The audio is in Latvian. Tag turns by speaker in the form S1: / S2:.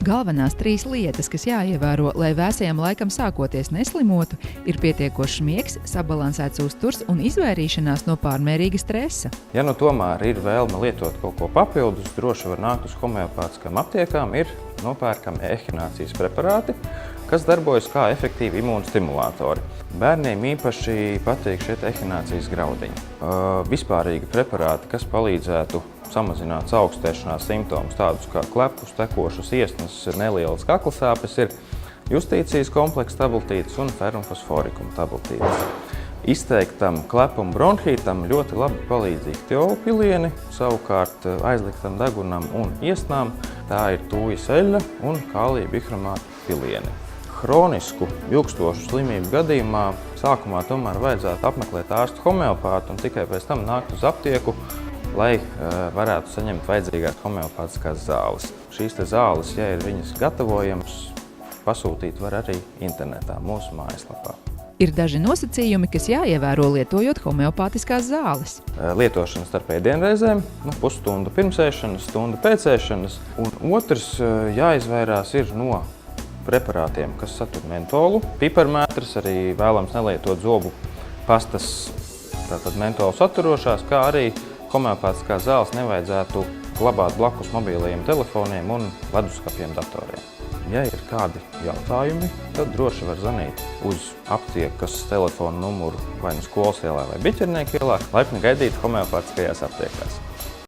S1: Galvenās 3 lietas, kas jāievēro, lai vēsajam laikam sākoties neslimotu, ir pietiekošs miegs, sabalansēts uzturs un izvairīšanās no pārmērīga stresa.
S2: Ja nu tomēr ir vēlme lietot kaut ko papildus, droši var nākt uz homeopātiskām aptiekām, ir nopērkami ehinācijas preparāti, kas darbojas kā efektīvi imūnstimulātori. Bērniem īpaši patīk šie ehinācijas graudiņi. Vispārīgi preparāti, kas palīdzētu samazināt augstēšanās simptomus, tādus kā klepus, tekošas iesnas, nelielas kaklasāpes, ir justīcijas kompleksa tabletītes un ferumfosforikuma tabletītes. Izteiktam klepum bronhītam ļoti labi palīdzīgi tiolu pilieni, savukārt aizliktam degunam un iesnām tā ir tūjas eļļa un kālija bihromāta pilieni. Hronisku, ilgstošu slimību gadījumā sākumā tomēr vajadzētu apmeklēt ārstu homeopātu un tikai pēc tam nākt uz aptieku, lai varētu saņemt vajadzīgās homeopātiskās zāles. Šīs zāles, ja ir viņas gatavojamas, pasūtīt var arī internetā, mūsu mājaslapā.
S1: Ir daži nosacījumi, kas jāievēro lietojot homeopātiskās zāles.
S2: Lietošana starp ēdienreizēm, pusstunda pirms ēšanas, stunda pēc ēšanas. Un otrs jāizvairās ir no preparātiem, kas satur mentolu. Piparmētras arī vēlams nelietot zobu pastas, tātad mentolu saturošās, kā arī homeopātiskās zāles nevajadzētu glabāt blakus mobilajiem telefoniem un leduskapiem datoriem. Ja ir kādi jautājumi, tad droši var zvanīt uz aptiekas telefonu numuru vai nu Skolas ielā vai Biķernieku ielā, laipni gaidīt homeopātiskajās aptiekās.